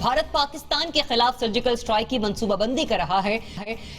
भारत पाकिस्तान के खिलाफ surgical strike की मंसूबाबंदी कर रहा है।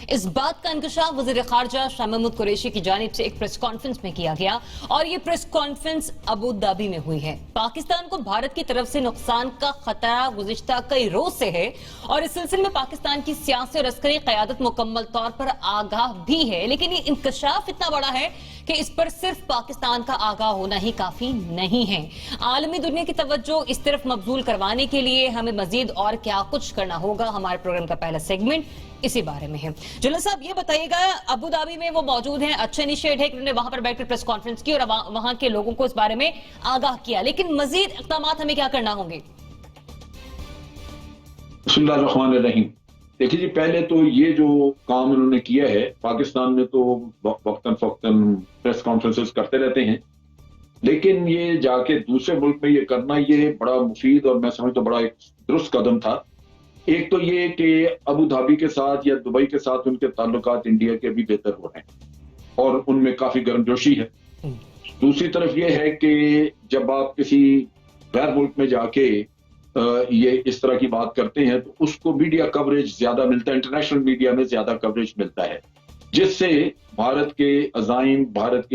इस बात का इंकशाफ वज़ीर ख़ारजा शाह महमूद कुरैशी की जानिब से एक प्रेस कॉन्फ्रेंस में किया गया और ये प्रेस कॉन्फ्रेंस अबू धाबी में हुई है। पाकिस्तान को भारत की तरफ से नुकसान का खतरा गुज़िश्ता कई रोज से है और इस सिलसिले में पाकिस्तान की सियासी और अस्करी क़यादत मुकम्मल तौर पर आगाह भी है, लेकिन ये इंकशाफ इतना बड़ा है कि इस पर सिर्फ पाकिस्तान का आगाह होना ही काफी नहीं है। आलमी दुनिया की तवज्जो इस तरफ मबजूल करवाने के लिए हमें मजीद और क्या कुछ करना होगा, हमारे प्रोग्राम का पहला सेगमेंट इसी बारे में है। जनरल साहब ये बताइएगा, अबू धाबी में वो मौजूद हैं, अच्छा इनिशिएट है कि उन्होंने वहां पर बैठकर प्रेस कॉन्फ्रेंस की और वहां के लोगों को इस बारे में आगाह किया, लेकिन मजीद इक़दाम हमें क्या करना होंगे? बिस्मिल्लाहिर्रहमानिर्रहीम। देखिए जी, पहले तो ये जो काम उन्होंने किया है, पाकिस्तान में तो वक्तन फक्तन प्रेस कॉन्फ्रेंसेस करते रहते हैं, लेकिन ये जाके दूसरे मुल्क में ये करना, ये बड़ा मुफीद और मैं समझता बड़ा एक दुरुस्त कदम था। एक तो ये कि अबू धाबी के साथ या दुबई के साथ उनके ताल्लुकात इंडिया के भी बेहतर हो रहे हैं और उनमें काफी गर्मजोशी है। दूसरी तरफ ये है कि जब आप किसी गैर मुल्क में जाके ये इस तरह की बात करते हैं तो उसको मीडिया कवरेज ज्यादा मिलता है, इंटरनेशनल मीडिया में ज्यादा कवरेज मिलता है, जिससे भारत के अज़ाइम, भारत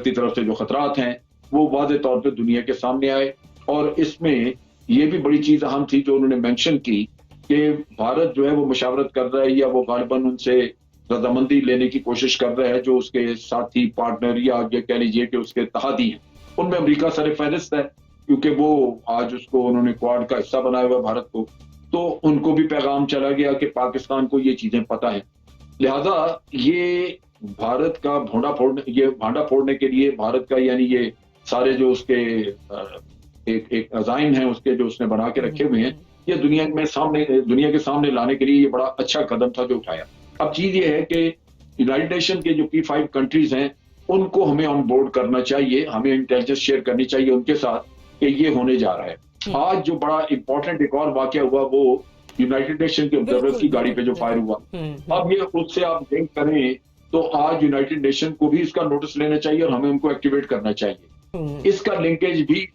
की तरफ से जो खतरात हैं वो वाज़ेह तौर पे दुनिया के सामने आए। और इसमें ये भी बड़ी चीज अहम थी जो उन्होंने मेंशन की कि भारत जो है वो मुशावरत कर रहा है या वो गालिबन उनसे रजामंदी लेने की कोशिश कर रहा है, जो उसके साथी पार्टनर या ये कह लीजिए कि उसके तहादी हैं, उनमें अमेरिका सर फहरिस्त है, क्योंकि वो आज उसको उन्होंने क्वाड का हिस्सा बनाया हुआ भारत को, तो उनको भी पैगाम चला गया कि पाकिस्तान को ये चीजें पता है। लिहाजा ये भारत का भांडा फोड़ने के लिए भारत का, यानी ये सारे जो उसके एक अज़ाइम हैं उसके जो उसने बना के रखे हुए हैं, ये दुनिया के सामने लाने के लिए ये बड़ा अच्छा कदम था जो उठाया। अब चीज ये है कि यूनाइटेड नेशन के जो P5 कंट्रीज हैं उनको हमें ऑन बोर्ड करना चाहिए, हमें इंटेलिजेंस शेयर करनी चाहिए उनके साथ कि ये होने जा रहा है। आज जो बड़ा इंपॉर्टेंट एक और वाकया हुआ वो यूनाइटेड नेशन के ऑब्जर्वर्स की गाड़ी पे जो फायर हुआ, अब ये उससे आप लिंक करें तो आज यूनाइटेड नेशन को भी इसका नोटिस लेना चाहिए और हमें उनको एक्टिवेट करना चाहिए। इसका लिंकेज भी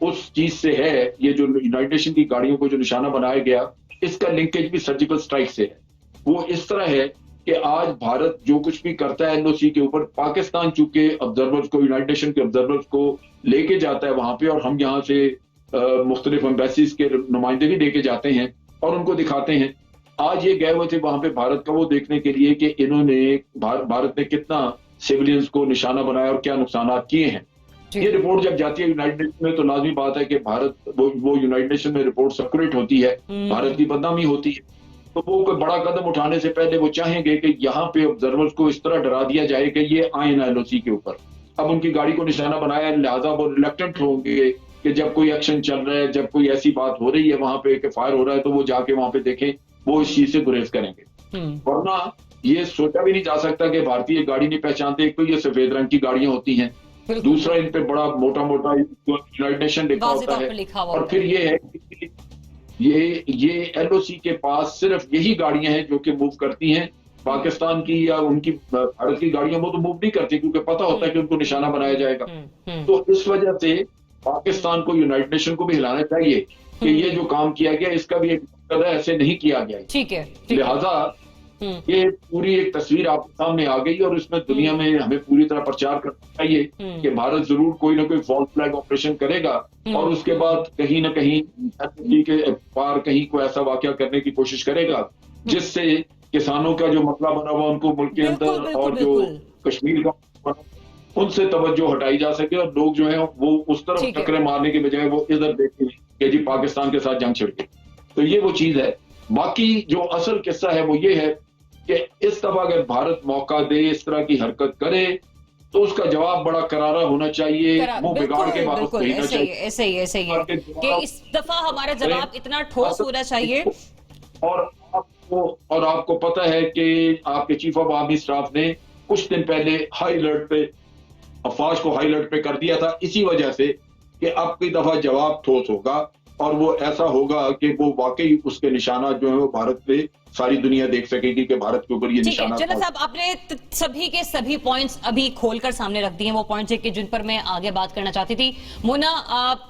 उस चीज से है, ये जो यूनाइटेड नेशन की गाड़ियों को जो निशाना बनाया गया, इसका लिंकेज भी सर्जिकल स्ट्राइक से है। वो इस तरह है कि आज भारत जो कुछ भी करता है NOC के ऊपर, पाकिस्तान चूंकि ऑब्जर्वर्स को, यूनाइटेड नेशन के ऑब्जर्वर्स को लेके जाता है वहां पे, और हम यहाँ से मुख्तलिफ एम्बेसीज के नुमाइंदे भी लेके जाते हैं और उनको दिखाते हैं। आज ये गए हुए थे वहां पे भारत का वो देखने के लिए कि इन्होंने भारत ने कितना सिविलियंस को निशाना बनाया और क्या नुकसान किए हैं। ये रिपोर्ट जब जाती है यूनाइटेड नेशन में तो लाजमी बात है कि भारत वो यूनाइटेड नेशन में रिपोर्ट सर्कुलेट होती है, भारत की बदनामी होती है, तो वो कोई बड़ा कदम उठाने से पहले वो चाहेंगे कि यहाँ पे ऑब्जर्वर्स को इस तरह डरा दिया जाए कि ये आए ना NOC के ऊपर। अब उनकी गाड़ी को निशाना बनाया, लिहाजा वो रिलक्टेंट होंगे कि जब कोई एक्शन चल रहा है, जब कोई ऐसी बात हो रही है वहां पे कि फायर हो रहा है, तो वो जाके वहां पे देखें, वो इस चीज से गुरेज करेंगे। वरना ये सोचा भी नहीं जा सकता कि भारतीय गाड़ी नहीं पहचानते। एक तो ये सफेद रंग की गाड़ियां होती हैं, दूसरा इन पे बड़ा मोटा यूनाइटेड नेशन लिखा होता है, और फिर ये है कि ये NOC के पास सिर्फ यही गाड़ियां हैं जो कि मूव करती हैं। पाकिस्तान की या उनकी भारत की गाड़ियां वो तो मूव नहीं करती, क्योंकि पता होता है कि उनको निशाना बनाया जाएगा। तो इस वजह से पाकिस्तान को, यूनाइटेड नेशन को भी हिलाना चाहिए कि ये जो काम किया गया इसका भी एक मकसद है, ऐसे नहीं किया गया। ठीक है। लिहाजा ये पूरी एक तस्वीर आपके सामने आ गई और इसमें दुनिया में हमें पूरी तरह प्रचार करना चाहिए कि भारत जरूर कोई ना कोई फॉल्स फ्लैग ऑपरेशन करेगा और उसके बाद कहीं ना कहीं के पार कहीं को ऐसा वाकया करने की कोशिश करेगा जिससे किसानों का जो मसला बना हुआ उनको मुल्क के अंदर और जो कश्मीर का उनसे तवज्जो हटाई जा सके और लोग जो है वो उस तरफ टकरे मारने के बजाय वो इधर देखें कि जी पाकिस्तान के साथ जंग छिड़ गई। तो ये वो चीज है। बाकी जो असल किस्सा है वो ये है कि इस दफा अगर भारत मौका दे, इस तरह की हरकत करे, तो उसका जवाब बड़ा करारा होना चाहिए, मुंह बिगाड़ के वापस भेजना चाहिए। ऐसे ही कि इस दफा हमारा जवाब इतना ठोस होना चाहिए। और आपको पता है कि आपके चीफ ऑफ आर्मी स्टाफ ने कुछ दिन पहले हाई अलर्ट पे, अफवाज को हाई अलर्ट पे कर दिया था, इसी वजह से कि अब की दफा जवाब ठोस होगा और वो ऐसा होगा कि वो वाकई उसके निशाना जो है वो भारत पे सारी दुनिया देख सकेगी कि भारत के ऊपर ये ठीक है निशाना जनरल था। साहब, आपने सभी के सभी पॉइंट्स अभी खोलकर सामने रख दिए हैं, वो पॉइंट्स कि जिन पर मैं आगे बात करना चाहती थी। मोना,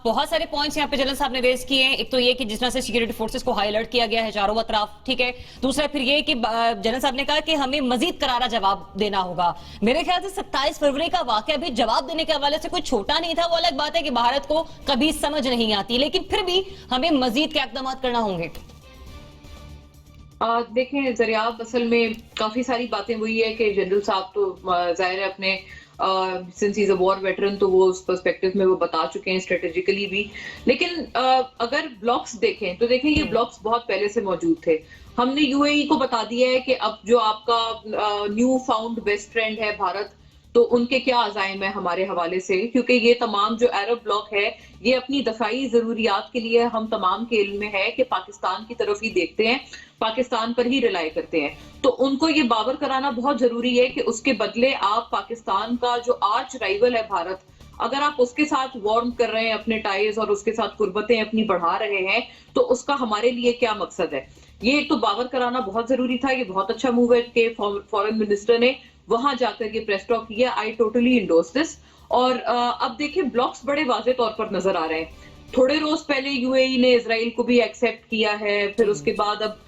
बहुत सारे पॉइंट्स यहाँ पे जनरल साहब ने रेज किए हैं। एक तो ये कि जिस तरह से सिक्योरिटी फोर्सेस को हाई अलर्ट किया गया है चारों तरफ, ठीक है। दूसरा फिर ये कि जनरल साहब ने कहा कि हमें मजीद करारा जवाब देना होगा। मेरे ख्याल से 27 फरवरी का वाकया भी जवाब देने के हवाले से कोई छोटा नहीं था। वो अलग बात है कि भारत को कभी समझ नहीं आती, लेकिन फिर भी हमें मजीद क्या इक़दाम करना होंगे? देखें जरियाब, असल में काफी सारी बातें वही है कि जनरल साहब तो जाहिर है अपने since is a war veteran तो वो उस पर्सपेक्टिव में वो बता चुके हैं स्ट्रेटेजिकली भी। लेकिन अगर ब्लॉक्स देखें तो देखें ये ब्लॉक्स बहुत पहले से मौजूद थे। हमने यूएई को बता दिया है कि अब जो आपका न्यू फाउंड बेस्ट फ्रेंड है भारत, तो उनके क्या अज़ाइम है हमारे हवाले से, क्योंकि ये तमाम जो अरब ब्लॉक है ये अपनी दफाई जरूरियात के लिए हम तमाम के इल्म में है कि पाकिस्तान की तरफ ही देखते हैं, पाकिस्तान पर ही रिलाई करते हैं। तो उनको ये बावर कराना बहुत जरूरी है कि उसके बदले आप पाकिस्तान का जो आर्च राइवल है भारत, अगर आप उसके साथ वार्म कर रहे हैं अपने टाइज और उसके साथ कुर्बतें अपनी बढ़ा रहे हैं, तो उसका हमारे लिए क्या मकसद है। ये एक तो बावर कराना बहुत जरूरी था। ये बहुत अच्छा मूव है कि फॉरेन मिनिस्टर ने वहां जाकर ये प्रेस टॉक किया। I totally endorse this. और अब देखिए ब्लॉक्स बड़े वाजे तौर पर नजर आ रहे हैं। थोड़े रोज पहले यूएई ने इजराइल को भी एक्सेप्ट किया है, फिर उसके बाद अब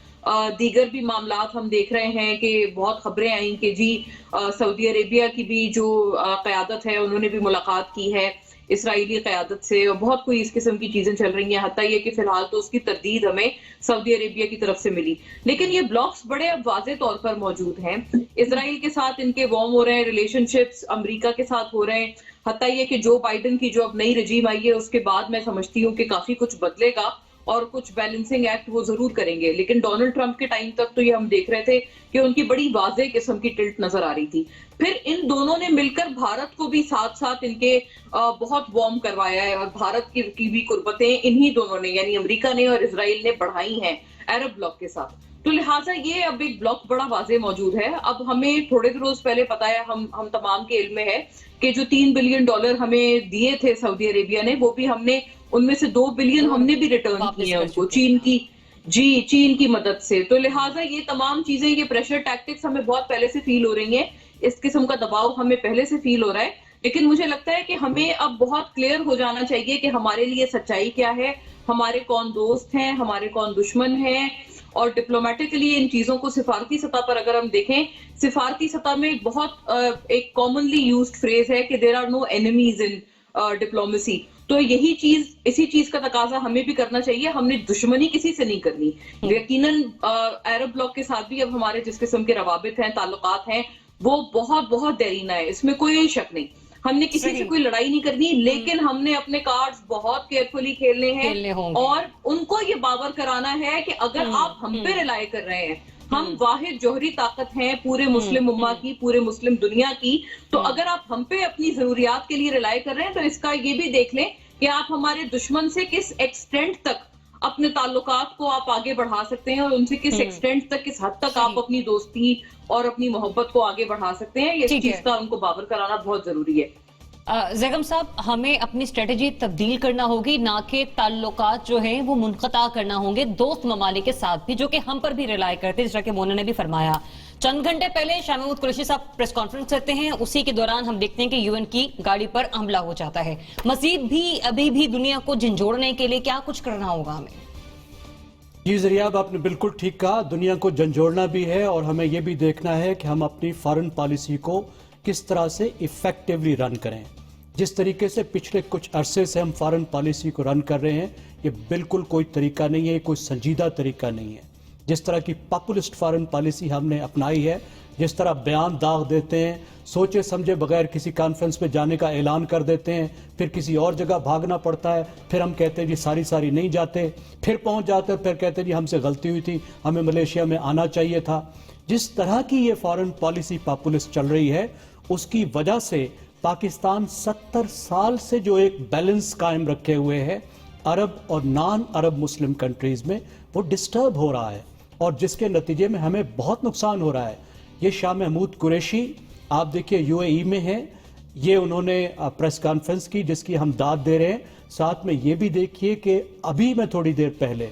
दीगर भी मामलात हम देख रहे हैं कि बहुत खबरें आई कि जी सऊदी अरेबिया की भी जो क़यादत है उन्होंने भी मुलाकात की है इसराइली क़यादत से, और बहुत कोई इस किस्म की चीजें चल रही हैं। हत्ता ये कि फिलहाल तो उसकी तरदीद हमें सऊदी अरेबिया की तरफ से मिली, लेकिन ये ब्लॉक्स बड़े अब वाज़े तौर पर मौजूद हैं। इसराइल के साथ इनके वार्म हो रहे हैं रिलेशनशिप्स, अमेरिका के साथ हो रहे हैं। हत्ता ये कि जो बाइडन की जो अब नई रजीम आई है उसके बाद मैं समझती हूँ कि काफी कुछ बदलेगा और कुछ बैलेंसिंग एक्ट वो जरूर करेंगे। लेकिन डोनाल्ड ट्रंप के टाइम तक तो ये हम देख रहे थे कि उनकी बड़ी वाज़े किस्म की टिल्ट नजर आ रही थी। फिर इन दोनों ने मिलकर भारत को भी साथ साथ इनके बहुत वार्म करवाया है, और भारत की भी कुर्बतें इन्हीं दोनों ने यानी अमेरिका ने और इजराइल ने बढ़ाई हैं अरब ब्लॉक के साथ। तो लिहाजा ये अब एक ब्लॉक बड़ा वाजे मौजूद है। अब हमें थोड़े रोज पहले पता है, हम तमाम के इल्म में है कि जो $3 बिलियन हमें दिए थे सऊदी अरेबिया ने, वो भी हमने उनमें से 2 बिलियन हमने भी रिटर्न किए हैं उनको चीन की मदद से। तो लिहाजा ये तमाम चीजें, ये प्रेशर टैक्टिक्स हमें बहुत पहले से फील हो रही हैं। इस किस्म का दबाव हमें पहले से फील हो रहा है। लेकिन मुझे लगता है कि हमें अब बहुत क्लियर हो जाना चाहिए कि हमारे लिए सच्चाई क्या है, हमारे कौन दोस्त हैं, हमारे कौन दुश्मन हैं। और डिप्लोमेटिकली इन चीजों को सिफारती सतह पर अगर हम देखें, सिफारती सतह में एक कॉमनली यूज्ड फ्रेज है कि there are no enemies in diplomacy. तो यही चीज, इसी चीज का तकाजा हमें भी करना चाहिए। हमने दुश्मनी किसी से नहीं करनी। यकीनन अरब ब्लॉक के साथ भी अब हमारे जिस किस्म के रवाबित हैं, ताल्लुकात हैं, वो बहुत बहुत देरीना है, इसमें कोई शक नहीं। हमने किसी से कोई लड़ाई नहीं करनी, लेकिन हमने अपने कार्ड्स बहुत केयरफुली खेलने हैं और उनको ये बावर कराना है कि अगर आप हम पे रिलाई कर रहे हैं, हम वाहिद जौहरी ताकत हैं पूरे मुस्लिम उम्मा की, पूरे मुस्लिम दुनिया की, तो अगर आप हम पे अपनी जरूरियात के लिए रिलाई कर रहे हैं तो इसका ये भी देख लें कि आप हमारे दुश्मन से किस एक्सटेंट तक अपने ताल्लुकात को आप आगे बढ़ा सकते हैं और उनसे किस एक्सटेंट तक, किस हद तक आप अपनी दोस्ती और अपनी मोहब्बत को आगे बढ़ा सकते हैं। ये चीज का उनको बावर कराना बहुत जरूरी है। ज़ैगम साहब, हमें अपनी स्ट्रेटेजी तब्दील करना होगी, ना कि ताल्लुकात जो हैं वो मुनक़ता करना होंगे दोस्त ममालिक के साथ भी, जो कि हम पर भी रिलाई करते हैं, जिस तरह के मोना ने भी फरमाया। चंद घंटे पहले शाह महमूद कुरैशी साहब प्रेस कॉन्फ्रेंस करते हैं, उसी के दौरान हम देखते हैं कि यूएन की गाड़ी पर हमला हो जाता है। मजीद भी अभी भी दुनिया को झंझोड़ने के लिए क्या कुछ करना होगा हमें? जी ज़रियाब, आपने बिल्कुल ठीक कहा। दुनिया को झंझोड़ना भी है और हमें यह भी देखना है कि हम अपनी फॉरेन पॉलिसी को किस तरह से इफेक्टिवली रन करें। जिस तरीके से पिछले कुछ अरसे से हम फॉरेन पॉलिसी को रन कर रहे हैं, ये बिल्कुल कोई तरीका नहीं है, कोई संजीदा तरीका नहीं है। जिस तरह की पॉपुलिस्ट फॉरेन पॉलिसी हमने अपनाई है, जिस तरह बयान दाग देते हैं, सोचे समझे बगैर किसी कॉन्फ्रेंस में जाने का ऐलान कर देते हैं, फिर किसी और जगह भागना पड़ता है, फिर हम कहते हैं जी सारी नहीं जाते, फिर पहुंच जाते हैं, फिर कहते हैं जी हमसे गलती हुई थी, हमें मलेशिया में आना चाहिए था। जिस तरह की ये फॉरेन पॉलिसी पॉपुलिस्ट चल रही है, उसकी वजह से पाकिस्तान 70 साल से जो एक बैलेंस कायम रखे हुए है अरब और नॉन अरब मुस्लिम कंट्रीज में, वो डिस्टर्ब हो रहा है और जिसके नतीजे में हमें बहुत नुकसान हो रहा है। ये शाह महमूद कुरैशी आप देखिए यूएई में हैं, ये उन्होंने प्रेस कॉन्फ्रेंस की जिसकी हम दाद दे रहे हैं। साथ में ये भी देखिए कि अभी मैं थोड़ी देर पहले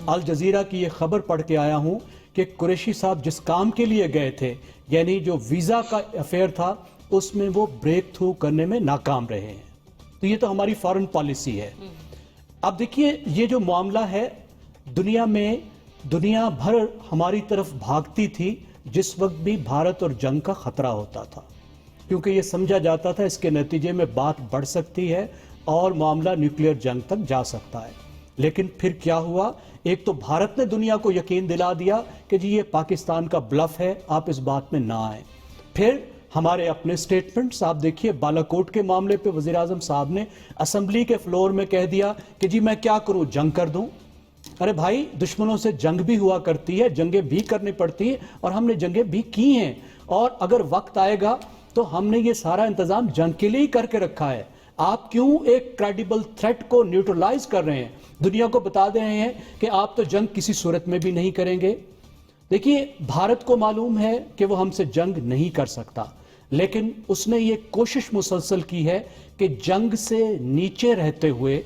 अल जजीरा की ये खबर पढ़ के आया हूं کہ قریشی صاحب جس کام کے لیے گئے تھے یعنی جو ویزا کا افیئر تھا اس میں وہ بریک تھرو کرنے میں ناکام رہے ہیں. تو یہ تو ہماری فارن پالیسی ہے. اب دیکھیے یہ جو معاملہ ہے دنیا میں دنیا بھر ہماری طرف بھاگتی تھی جس وقت بھی بھارت اور جنگ کا خطرہ ہوتا تھا, کیونکہ یہ سمجھا جاتا تھا اس کے نتیجے میں بات بڑھ سکتی ہے اور معاملہ نیوکلیئر جنگ تک جا سکتا ہے. لیکن پھر کیا ہوا, ایک تو بھارت نے دنیا کو یقین دلا دیا کہ جی یہ پاکستان کا بلف ہے, آپ اس بات میں نہ آئیں. پھر ہمارے اپنے سٹیٹمنٹس آپ دیکھیے, بالا کوٹ کے معاملے پہ وزیر اعظم صاحب نے اسمبلی کے فلور میں کہہ دیا کہ جی میں کیا کروں, جنگ کر دوں. ارے بھائی دشمنوں سے جنگ بھی ہوا کرتی ہے, جنگیں بھی کرنی پڑتی ہیں اور ہم نے جنگیں بھی کی ہیں, اور اگر وقت آئے گا تو ہم نے یہ سارا انتظام جنگ کے لیے ہی کر کے رکھا ہے. آپ کیوں ایک کریڈیبل تھریٹ کو نیوٹرلائز کر رہے ہیں, دنیا کو بتا دے رہے ہیں کہ آپ تو جنگ کسی صورت میں بھی نہیں کریں گے. دیکھیے بھارت کو معلوم ہے کہ وہ ہم سے جنگ نہیں کر سکتا, لیکن اس نے یہ کوشش مسلسل کی ہے کہ جنگ سے نیچے رہتے ہوئے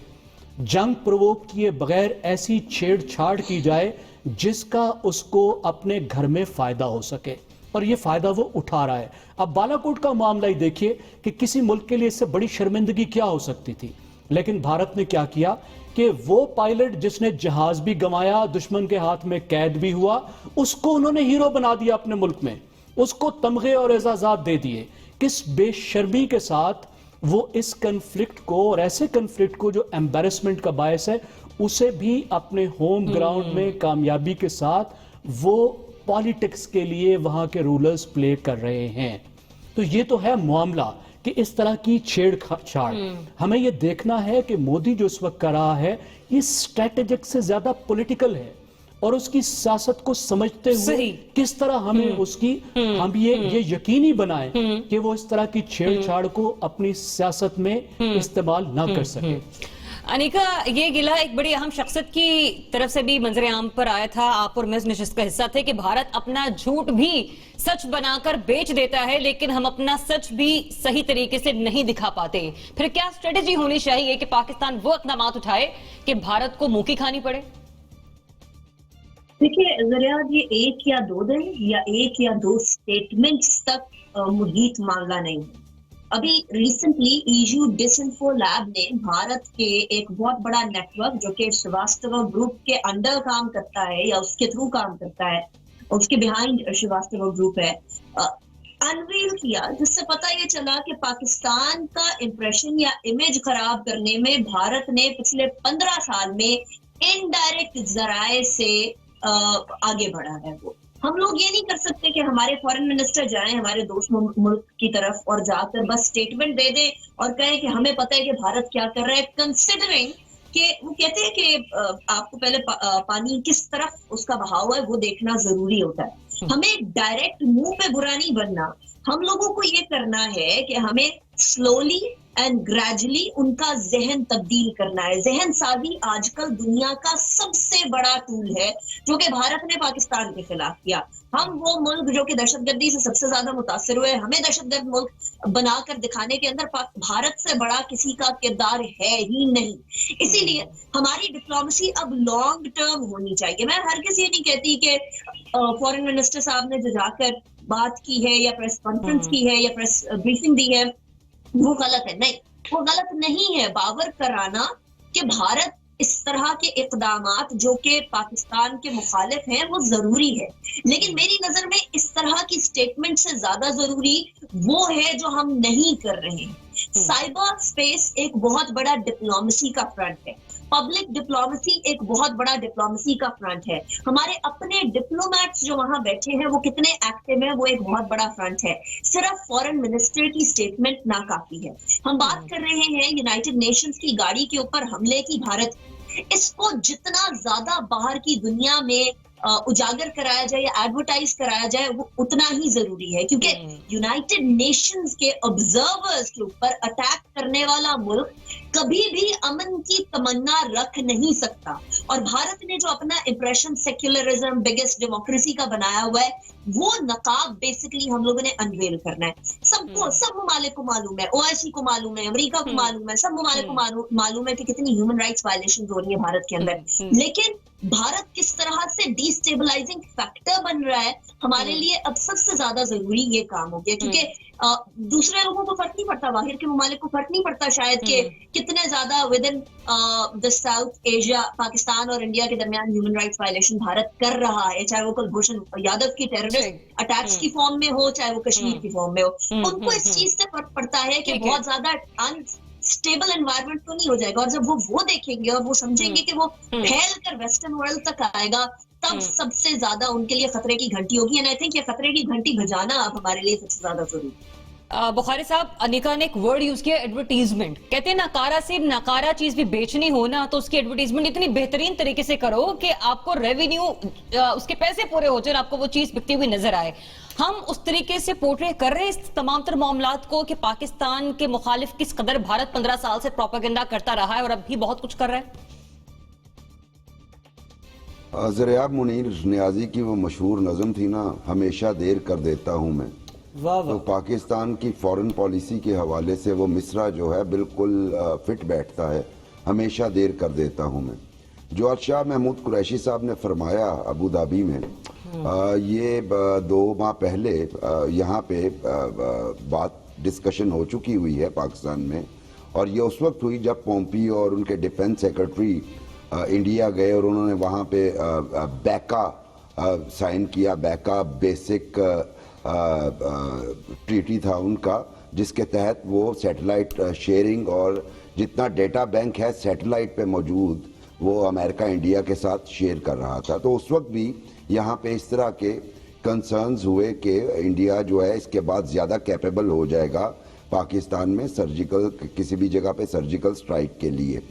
جنگ پرووک کیے بغیر ایسی چھیڑ چھاڑ کی جائے جس کا اس کو اپنے گھر میں فائدہ ہو سکے, اور یہ فائدہ وہ اٹھا رہا ہے. اب بالا کوٹ کا معاملہ ہی دیکھیے کہ کسی ملک کے لیے اس سے بڑی شرمندگی کیا ہو سکتی تھی, لیکن بھارت نے کیا کیا کہ وہ پائلٹ جس نے جہاز بھی گنوایا, دشمن کے ہاتھ میں قید بھی ہوا, اس کو انہوں نے ہیرو بنا دیا اپنے ملک میں, اس کو تمغے اور اعزازات دے دیے. کس بے شرمی کے ساتھ وہ اس کنفلکٹ کو اور ایسے کنفلکٹ کو جو ایمبیرسمنٹ کا باعث ہے اسے بھی اپنے ہوم گراؤنڈ میں کامیابی کے ساتھ وہ پالیٹکس کے لیے وہاں کے رولرز پلے کر رہے ہیں. تو یہ تو ہے معاملہ کہ اس طرح کی چھیڑ چھاڑ. ہمیں یہ دیکھنا ہے کہ مودی جو اس وقت کر رہا ہے یہ اسٹریٹجک سے زیادہ پولیٹیکل ہے, اور اس کی سیاست کو سمجھتے ہوئے کس طرح ہمیں اس کی ہم یہ یقینی بنائیں کہ وہ اس طرح کی چھیڑ چھاڑ کو اپنی سیاست میں استعمال نہ کر سکے. انیکا, یہ گلہ ایک بڑی اہم شخصیت کی طرف سے بھی منظر عام پر آیا تھا. آپ اور میں اس نشست کا حصہ تھے کہ بھارت اپنا جھوٹ بھی سچ بنا کر بیچ دیتا ہے, لیکن ہم اپنا سچ بھی صحیح طریقے سے نہیں دکھا پاتے. پھر کیا اسٹریٹجی ہونی چاہیے کہ پاکستان وہ اقدامات اٹھائے کہ بھارت کو منہ کی کھانی پڑے؟ دیکھیے ذریعہ, یہ ایک یا دو دن یا ایک یا دو سٹیٹمنٹس تک محیط معاملہ نہیں. ابھی ریسنٹلی ایجو ڈس انفو لیب نے بھارت کے ایک بہت بڑا نیٹ ورک جو کہ شریواستو گروپ کے انڈر کام کرتا ہے یا اس کے تھرو کام کرتا ہے, اس کے بیہائنڈ شریواستو گروپ ہے, انویل کیا, جس سے پتہ یہ چلا کہ پاکستان کا امپریشن یا امیج خراب کرنے میں بھارت نے پچھلے 15 سال میں انڈائریکٹ ذرائع سے آگے بڑھا ہے. وہ ہم لوگ یہ نہیں کر سکتے کہ ہمارے فارن منسٹر جائیں ہمارے دوست ملک کی طرف اور جا کر بس سٹیٹمنٹ دے دیں اور کہیں کہ ہمیں پتہ ہے کہ بھارت کیا کر رہا ہے, کنسیڈرنگ کہ وہ کہتے ہیں کہ آپ کو پہلے پانی کس طرف اس کا بہاؤ ہے وہ دیکھنا ضروری ہوتا ہے. ہمیں ڈائریکٹ منہ پہ برا نہیں بننا, ہم لوگوں کو یہ کرنا ہے کہ ہمیں سلولی اینڈ گریجولی ان کا ذہن تبدیل کرنا ہے. ذہن سازی آج کل دنیا کا سب سے بڑا ٹول ہے جو کہ بھارت نے پاکستان کے خلاف کیا. ہم وہ ملک جو کہ دہشت گردی سے سب سے زیادہ متاثر ہوئے, ہمیں دہشت گرد ملک بنا کر دکھانے کے اندر بھارت سے بڑا کسی کا کردار ہے ہی نہیں. اسی لیے ہماری ڈپلومیسی اب لانگ ٹرم ہونی چاہیے. میں ہرگز یہ نہیں کہتی کہ فورن منسٹر صاحب نے جو جا کر بات کی ہے یا پریس کانفرنس کی ہے یا پریس بریفنگ دی ہے وہ غلط ہے. نہیں, وہ غلط نہیں ہے. باور کرانا کہ بھارت اس طرح کے اقدامات جو کہ پاکستان کے مخالف ہیں وہ ضروری ہے, لیکن میری نظر میں اس طرح کی سٹیٹمنٹ سے زیادہ ضروری وہ ہے جو ہم نہیں کر رہے ہیں. سائبر سپیس ایک بہت بڑا ڈپلومیسی کا فرنٹ ہے, پبلک ڈپلومیسی ایک بہت بڑا ڈپلومیسی کا فرنٹ ہے. ہمارے اپنے ڈپلومیٹس جو وہاں بیٹھے ہیں وہ کتنے ایکٹیو ہیں وہ ایک بہت بڑا فرنٹ ہے. صرف فورن منسٹر کی سٹیٹمنٹ ناکافی ہے. ہم بات کر رہے ہیں یونائٹڈ نیشنز کی گاڑی کے اوپر حملے کی بھارت, اس کو جتنا زیادہ باہر کی دنیا میں اجاگر کرایا جائے یا ایڈورٹائز کرایا جائے وہ اتنا ہی ضروری ہے, کیونکہ یونائٹڈ نیشنز کے آبزرورز کے اوپر اٹیک کرنے والا ملک کبھی بھی امن کی تمنا رکھ نہیں سکتا. اور بھارت نے جو اپنا امپریشن سیکولرزم بگیسٹ ڈیموکریسی کا بنایا ہوا ہے वो नकाब बेसिकली हम लोगों ने अनवेल करना है। सबको, सब ममालिक को मालूम है, ओआईसी को मालूम है, अमेरिका को मालूम है, सब ममालिक को मालूम है कि कितनी ह्यूमन राइट्स वायलेशन हो रही है भारत के अंदर। लेकिन भारत किस तरह से डिस्टेबलाइजिंग फैक्टर बन रहा है, हमारे लिए अब सबसे ज्यादा जरूरी ये काम हो गया, क्योंकि दूसरे लोगों को फर्क नहीं पड़ता, बाहर के ममालिक को फर्क नहीं पड़ता शायद कि कितने ज्यादा with in the south Asia, Pakistan और इंडिया के दरमियान ह्यूमन राइट्स वायलेशन भारत कर रहा है, चाहे वो कुलभूषण यादव की टेररिस्ट अटैक्स की फॉर्म में हो, चाहे वो कश्मीर की फॉर्म में हो। उनको इस चीज से फर्क पड़ता है कि बहुत ज्यादा स्टेबल एनवायरनमेंट तो नहीं हो जाएगा, और जब वो देखेंगे और वो समझेंगे कि वो फैल कर वेस्टर्न वर्ल्ड तक आएगा, तब सबसे ज्यादा उनके लिए खतरे की घंटी होगी। एंड आई थिंक ये खतरे की घंटी बजाना अब हमारे लिए सबसे ज्यादा जरूरी है। बुखारी साहब, अनिका ने एक वर्ड यूज किया, एडवर्टीजमेंट। कहते हैं नकारा से नकारा चीज भी बेचनी हो ना, तो उसकी एडवर्टीजमेंट इतनी बेहतरीन तरीके से करो कि आपको रेवेन्यू, उसके पैसे पूरे हो जाए, आपको वो चीज बिकती हुई नजर आए। हम उस तरीके से पोर्ट्रे कर रहे हैं इस तमाम तर मामलात को कि पाकिस्तान के मुखालिफ किस कदर भारत 15 साल से प्रोपेगेंडा करता रहा है और अब भी बहुत कुछ कर रहा है। ज़रियाब मुनीर नियाज़ी की वो मशहूर नज़म थी ना, हमेशा देर कर देता हूँ मैं। वाह तो पाकिस्तान की फॉरेन पॉलिसी के हवाले से वो मिसरा जो है बिल्कुल फिट बैठता है, हमेशा देर कर देता हूँ मैं। जो आज शाह महमूद कुरैशी साहब ने फरमाया अबू धाबी में, ये 2 माह पहले यहाँ पे बात डिस्कशन हो चुकी हुई है पाकिस्तान में, और ये उस वक्त हुई जब पोम्पियो और उनके डिफेंस सेक्रेटरी इंडिया गए और उन्होंने वहाँ पे बैका साइन किया। बैका बेसिक ट्रीटी था उनका, जिसके तहत वो सैटेलाइट शेयरिंग और जितना डेटा बैंक है सैटेलाइट पे मौजूद, वो अमेरिका इंडिया के साथ शेयर कर रहा था। तो उस वक्त भी यहाँ पे इस तरह के कंसर्न्स हुए कि इंडिया जो है इसके बाद ज़्यादा कैपेबल हो जाएगा पाकिस्तान में सर्जिकल, किसी भी जगह पे सर्जिकल स्ट्राइक के लिए।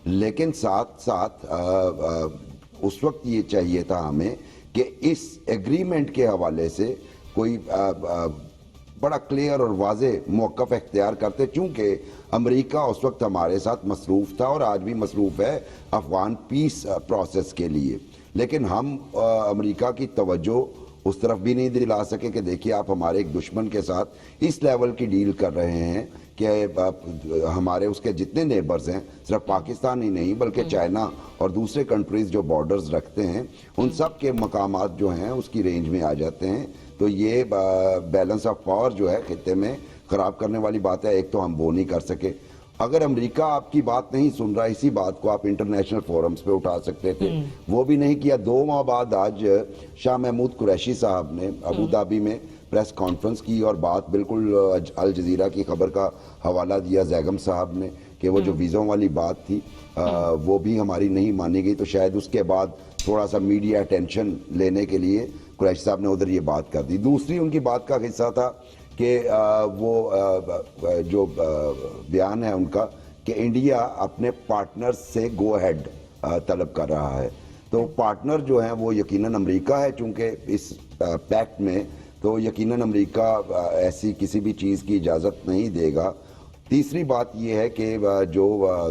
लेकिन साथ साथ उस वक्त ये चाहिए था हमें कि इस एग्रीमेंट के हवाले से कोई बड़ा क्लियर और वाज़े मौक़िफ़ इख्तियार करते, चूँकि अमेरिका उस वक्त हमारे साथ मसरूफ़ था और आज भी मसरूफ़ है अफ़गान पीस प्रोसेस के लिए। लेकिन हम अमेरिका की तवज्जो उस तरफ भी नहीं दिला सके कि देखिए आप हमारे एक दुश्मन के साथ इस लेवल की डील कर रहे हैं कि हमारे उसके जितने नेबर्स हैं, सिर्फ पाकिस्तान ही नहीं बल्कि चाइना और दूसरे कंट्रीज़ जो बॉर्डर्स रखते हैं, उन सब के मकामात जो हैं उसकी रेंज में आ जाते हैं। तो ये बैलेंस ऑफ पावर जो है खित्ते में ख़राब करने वाली बात है। एक तो हम वो नहीं कर सके। अगर अमेरिका आपकी बात नहीं सुन रहा, इसी बात को आप इंटरनेशनल फोरम्स पे उठा सकते थे, वो भी नहीं किया। 2 माह बाद आज शाह महमूद कुरैशी साहब ने अबू धाबी में प्रेस कॉन्फ्रेंस की और बात बिल्कुल अल जजीरा की खबर का हवाला दिया जैगम साहब ने कि वो जो वीज़ों वाली बात थी वो भी हमारी नहीं मानी गई। तो शायद उसके बाद थोड़ा सा मीडिया अटेंशन लेने के लिए कुरैशी साहब ने उधर ये बात कर दी। दूसरी उनकी बात का हिस्सा था कि वो जो बयान है उनका कि इंडिया अपने पार्टनर्स से गो अहेड तलब कर रहा है। तो पार्टनर जो हैं वो यकीनन अमेरिका है, चूँकि इस पैक्ट में तो यकीनन अमेरिका ऐसी किसी भी चीज़ की इजाज़त नहीं देगा। तीसरी बात ये है कि जो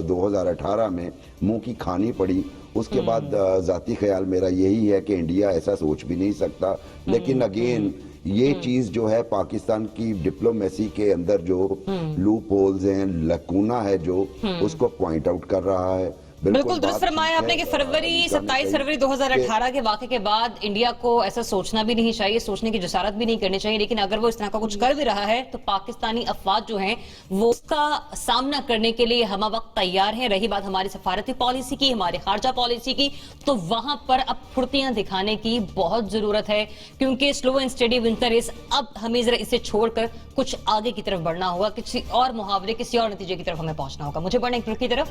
2018 में मुंह की खानी पड़ी, उसके बाद ज़ाती ख्याल मेरा यही है कि इंडिया ऐसा सोच भी नहीं सकता। लेकिन अगेन ये चीज़ जो है पाकिस्तान की डिप्लोमेसी के अंदर जो लूप होल्स हैं, लकूना है जो, उसको पॉइंट आउट कर रहा है। बिल्कुल दुरुस्त फरमाया आपने कि 27 फरवरी 2018 के वाक़े के बाद इंडिया को ऐसा सोचना भी नहीं चाहिए, सोचने की जसारत भी नहीं करनी चाहिए। लेकिन अगर वो इस तरह का कुछ कर भी रहा है तो पाकिस्तानी अफवाज जो हैं वो उसका सामना करने के लिए हम वक्त तैयार हैं। रही बात हमारी सफारती पॉलिसी की, हमारी खारजा पॉलिसी की, तो वहां पर अब फुर्तियां दिखाने की बहुत जरूरत है, क्योंकि slow and steady win the race. अब हमें जरा इसे छोड़कर कुछ आगे की तरफ बढ़ना होगा, किसी और मुहावरे, किसी और नतीजे की तरफ हमें पहुंचना होगा। मुझे बढ़ना एक ब्रेक की तरफ।